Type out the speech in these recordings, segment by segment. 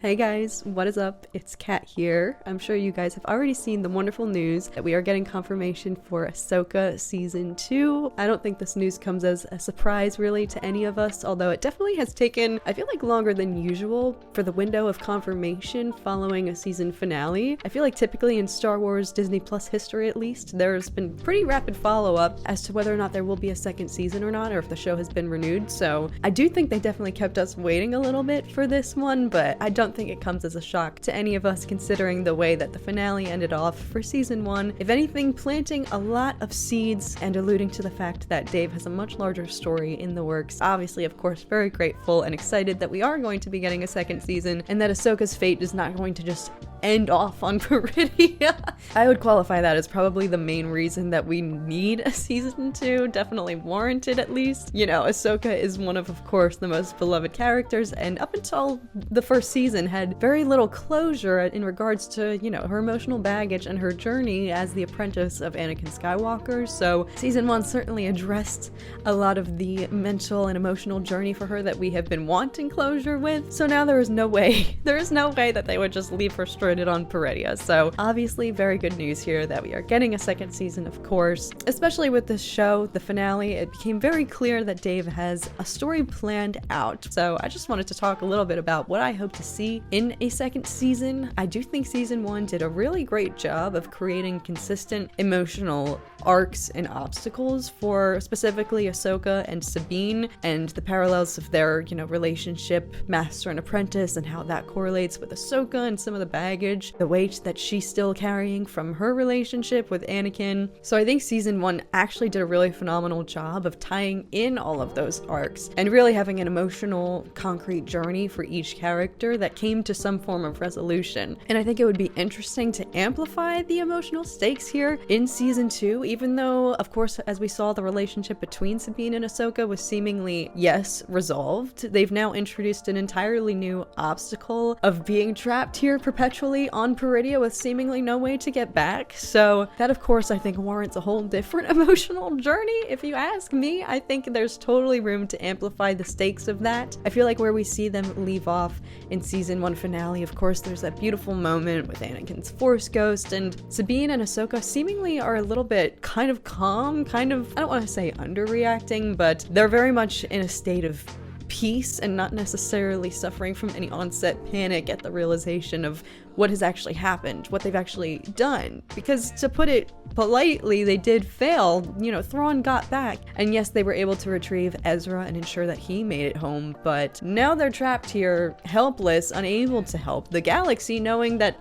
Hey guys, what is up? It's Kat here. I'm sure you guys have already seen the wonderful news that we are getting confirmation for Ahsoka Season 2. I don't think this news comes as a surprise really to any of us, although it definitely has taken, I feel like, longer than usual for the window of confirmation following a season finale. I feel like typically in Star Wars Disney Plus history at least, there's been pretty rapid follow-up as to whether or not there will be a second season or not, or if the show has been renewed. So I do think they definitely kept us waiting a little bit for this one, but I don't think it comes as a shock to any of us considering the way that the finale ended off for season 1. If anything, planting a lot of seeds and alluding to the fact that Dave has a much larger story in the works. Obviously, of course, very grateful and excited that we are going to be getting a second season and that Ahsoka's fate is not going to just end off on Peridia. I would qualify that as probably the main reason that we need a season 2, definitely warranted at least. You know, Ahsoka is one of course, the most beloved characters, and up until the first season had very little closure in regards to, you know, her emotional baggage and her journey as the apprentice of Anakin Skywalker. So season 1 certainly addressed a lot of the mental and emotional journey for her that we have been wanting closure with. So now there is no way that they would just leave her stranded on Peridia. So obviously very good news here that we are getting a second season, of course. Especially with this show, the finale, it became very clear that Dave has a story planned out. So I just wanted to talk a little bit about what I hope to see in a second season. I do think season 1 did a really great job of creating consistent emotional arcs and obstacles for specifically Ahsoka and Sabine, and the parallels of their, you know, relationship, master and apprentice, and how that correlates with Ahsoka and some of the baggage, the weight that she's still carrying from her relationship with Anakin. So I think season 1 actually did a really phenomenal job of tying in all of those arcs and really having an emotional, concrete journey for each character that came to some form of resolution. And I think it would be interesting to amplify the emotional stakes here in season 2, even though, of course, as we saw, the relationship between Sabine and Ahsoka was seemingly, yes, resolved. They've now introduced an entirely new obstacle of being trapped here perpetually on Peridia with seemingly no way to get back. So that, of course, I think warrants a whole different emotional journey, if you ask me. I think there's totally room to amplify the stakes of that. I feel like where we see them leave off in season 1 finale, of course, there's that beautiful moment with Anakin's Force Ghost, and Sabine and Ahsoka seemingly are a little bit kind of calm, I don't want to say underreacting, but they're very much in a state of peace and not necessarily suffering from any onset panic at the realization of what has actually happened, what they've actually done. Because to put it politely, they did fail. You know, Thrawn got back, and yes, they were able to retrieve Ezra and ensure that he made it home, but now they're trapped here, helpless, unable to help the galaxy, knowing that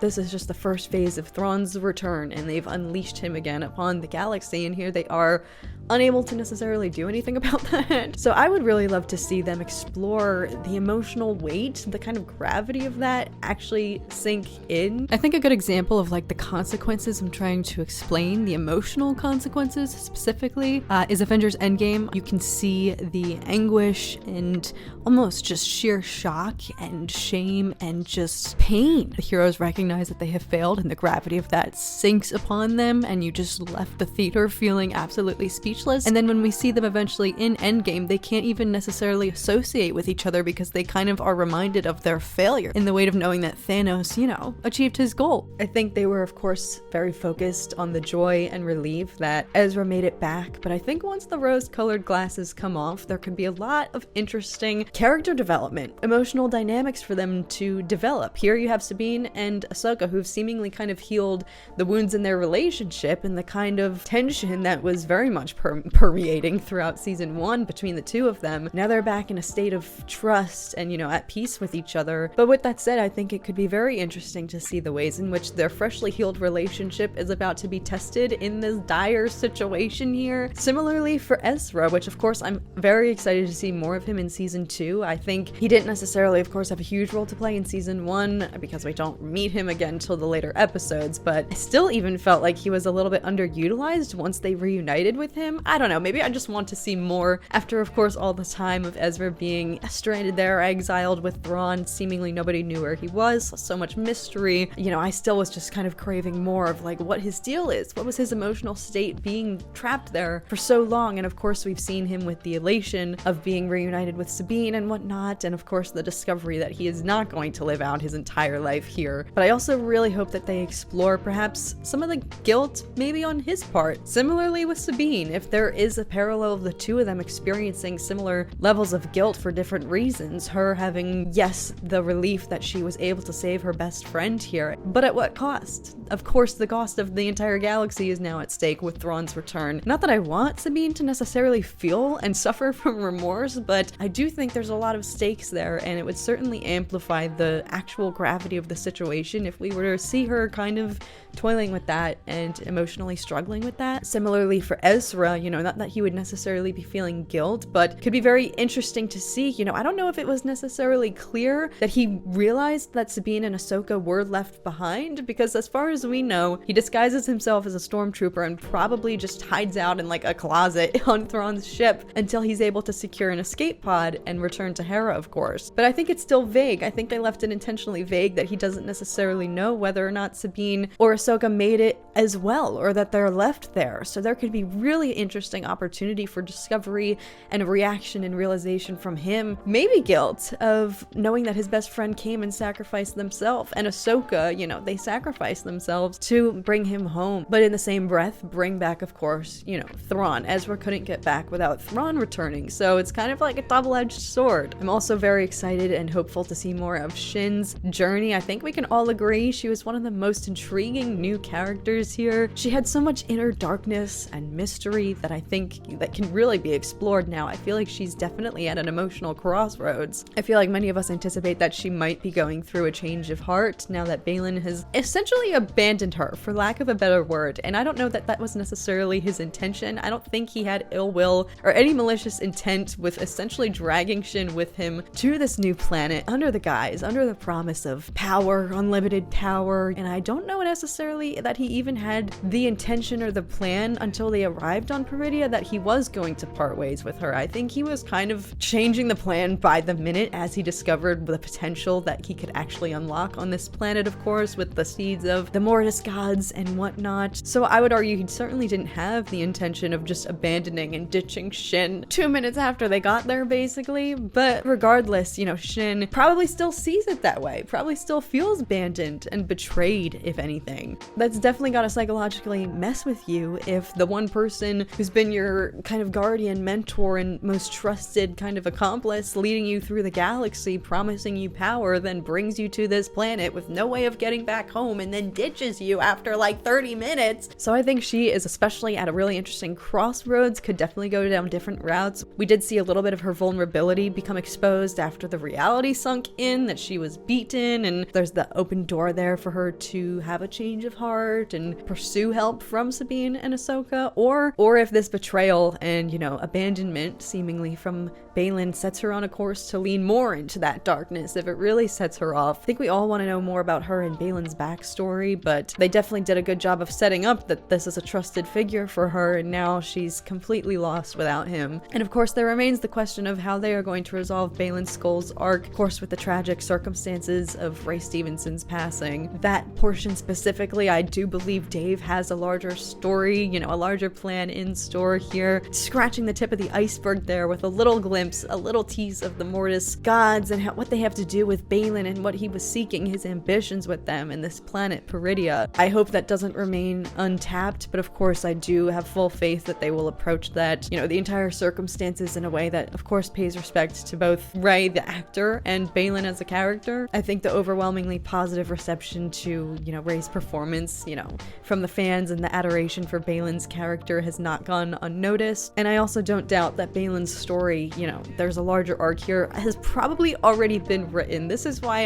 this is just the first phase of Thrawn's return, and they've unleashed him again upon the galaxy, and here they are, unable to necessarily do anything about that. So I would really love to see them explore the emotional weight, the kind of gravity of that actually sink in. I think a good example of like the consequences I'm trying to explain, the emotional consequences specifically, is Avengers Endgame. You can see the anguish and almost just sheer shock and shame and just pain. The heroes recognize that they have failed and the gravity of that sinks upon them, and you just left the theater feeling absolutely speechless. And then when we see them eventually in Endgame, they can't even necessarily associate with each other because they kind of are reminded of their failure in the weight of knowing that Thanos, you know, achieved his goal. I think they were, of course, very focused on the joy and relief that Ezra made it back, but I think once the rose-colored glasses come off, there could be a lot of interesting character development, emotional dynamics for them to develop. Here you have Sabine and Ahsoka, who've seemingly kind of healed the wounds in their relationship and the kind of tension that was very much permeating throughout season 1 between the two of them. Now they're back in a state of trust and, you know, at peace with each other. But with that said, I think it could be very interesting to see the ways in which their freshly healed relationship is about to be tested in this dire situation here. Similarly for Ezra, which of course I'm very excited to see more of him in season 2. I think he didn't necessarily, of course, have a huge role to play in season 1 because we don't meet him again until the later episodes, but I still even felt like he was a little bit underutilized once they reunited with him. I don't know, maybe I just want to see more after, of course, all the time of Ezra being stranded there, exiled with Thrawn. Seemingly nobody knew where he was, so much mystery. You know, I still was just kind of craving more of like what his deal is. What was his emotional state being trapped there for so long? And of course, we've seen him with the elation of being reunited with Sabine Sabine and whatnot, and of course the discovery that he is not going to live out his entire life here. But I also really hope that they explore perhaps some of the guilt maybe on his part. Similarly with Sabine, if there is a parallel of the two of them experiencing similar levels of guilt for different reasons, her having, yes, the relief that she was able to save her best friend here, but at what cost? Of course, the cost of the entire galaxy is now at stake with Thrawn's return. Not that I want Sabine to necessarily feel and suffer from remorse, but I do think there's a lot of stakes there, and it would certainly amplify the actual gravity of the situation if we were to see her kind of toiling with that and emotionally struggling with that. Similarly for Ezra, you know, not that he would necessarily be feeling guilt, but could be very interesting to see. You know, I don't know if it was necessarily clear that he realized that Sabine and Ahsoka were left behind, because as far as we know, he disguises himself as a stormtrooper and probably just hides out in like a closet on Thrawn's ship until he's able to secure an escape pod and return to Hera, of course. But I think it's still vague. I think they left it intentionally vague that he doesn't necessarily know whether or not Sabine or Ahsoka made it as well, or that they're left there. So there could be really interesting opportunity for discovery and a reaction and realization from him. Maybe guilt of knowing that his best friend came and sacrificed themselves, and Ahsoka, you know, they sacrificed themselves to bring him home. But in the same breath, bring back, of course, you know, Thrawn. Ezra couldn't get back without Thrawn returning, so it's kind of like a double-edged sword. I'm also very excited and hopeful to see more of Shin's journey. I think we can all agree she was one of the most intriguing new characters here. She had so much inner darkness and mystery that I think that can really be explored now. I feel like she's definitely at an emotional crossroads. I feel like many of us anticipate that she might be going through a change of heart now that Bane has essentially abandoned her, for lack of a better word, and I don't know that that was necessarily his intention. I don't think he had ill will or any malicious intent with essentially dragging Shin with him to this new planet under the promise of power, unlimited power, and I don't know necessarily that he even had the intention or the plan until they arrived on Peridia that he was going to part ways with her. I think he was kind of changing the plan by the minute as he discovered the potential that he could actually unlock on this planet, of course, with the seeds of the Mortis gods and whatnot. So I would argue he certainly didn't have the intention of just abandoning and ditching Shin 2 minutes after they got there, basically. But regardless, you know, Shin probably still sees it that way, probably still feels abandoned and betrayed, if anything. That's definitely gotta psychologically mess with you if the one person who's been your kind of guardian, mentor, and most trusted kind of accomplice leading you through the galaxy, promising you power, then brings you to this planet with no way of getting back home and then ditches you after like 30 minutes. So I think she is especially at a really interesting crossroads, could definitely go down different routes. We did see a little bit of her vulnerability become exposed after the reality sunk in, that she was beaten, and there's the open door there for her to have a change of heart and pursue help from Sabine and Ahsoka, or if this betrayal and, you know, abandonment seemingly from Bane sets her on a course to lean more into that darkness, if it really sets her off. I think we all want to know more about her and Bane's backstory, but they definitely did a good job of setting up that this is a trusted figure for her, and now she's completely lost without him. And of course there remains the question of how they are going to resolve Baylan Skoll's arc, of course with the tragic circumstances of Ray Stevenson's passing. That portion specifically, I do believe Dave has a larger story, you know, a larger plan in store here, scratching the tip of the iceberg there with a little glimpse, a little tease of the Mortis gods and what they have to do with Bane and what he was seeking, his ambitions with them in this planet Peridia. I hope that doesn't remain untapped, but of course I do have full faith that they will approach that, you know, the entire circumstances in a way that of course pays respect to both Ray the actor and Bane as a character. I think the overwhelmingly positive reception to, you know, Ray's performance, you know, from the fans, and the adoration for Bane's character has not gone unnoticed. And I also don't doubt that Bane's story, you know, there's a larger arc here, has probably already been written. This is why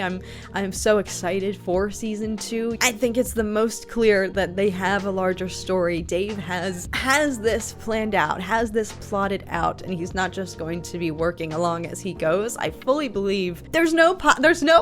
I'm so excited for season 2. I think it's the most clear that they have a larger story. Dave has this planned out, has this plotted out, and he's not just going to be working along as he goes. I fully believe there's no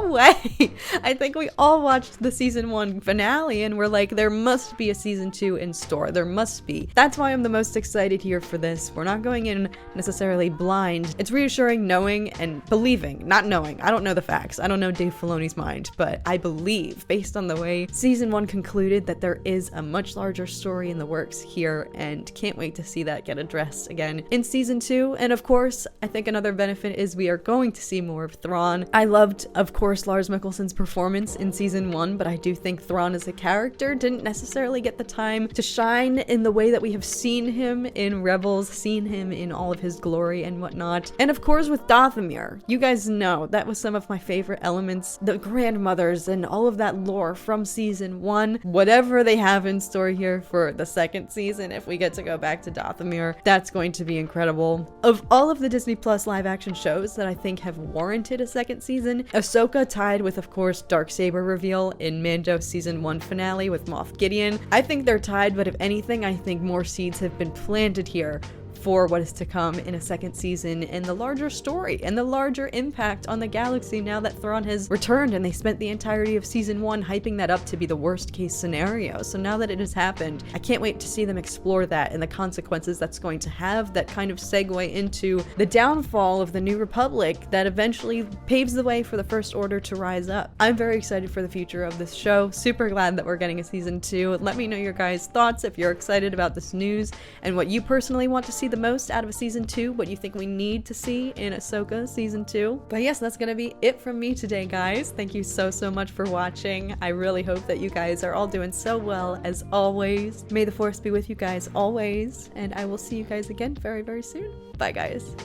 way. I think we all watched the season 1 finale and we're like, there must be a season 2 in store. There must be. That's why I'm the most excited here for this. We're not going in necessarily blind. It's reassuring knowing and believing, not knowing. I don't know the facts. I don't know Dave Filoni's mind, but I believe, based on the way season 1 concluded, that there is a much larger story in the works here, and can't wait to see that get addressed again in season 2. And of course, I think another benefit benefit is we are going to see more of Thrawn. I loved, of course, Lars Mikkelsen's performance in season 1, but I do think Thrawn as a character didn't necessarily get the time to shine in the way that we have seen him in Rebels, seen him in all of his glory and whatnot. And of course with Dathomir, you guys know that was some of my favorite elements, the grandmothers and all of that lore from season 1. Whatever they have in store here for the second season, if we get to go back to Dathomir, that's going to be incredible. Of all of the Disney Plus live action shows that I think have warranted a second season, Ahsoka tied with, of course, Darksaber reveal in Mando season 1 finale with Moff Gideon. I think they're tied, but if anything, I think more seeds have been planted here for what is to come in a second season and the larger story and the larger impact on the galaxy now that Thrawn has returned, and they spent the entirety of season 1 hyping that up to be the worst case scenario. So now that it has happened, I can't wait to see them explore that and the consequences that's going to have, that kind of segue into the downfall of the New Republic that eventually paves the way for the First Order to rise up. I'm very excited for the future of this show. Super glad that we're getting a season 2. Let me know your guys' thoughts if you're excited about this news and what you personally want to see the most out of a season 2, what you think we need to see in Ahsoka season 2. But yes, that's gonna be it from me today, guys. Thank you so much for watching. I really hope that you guys are all doing so well as always. May the Force be with you guys always, and I will see you guys again very soon. Bye, guys.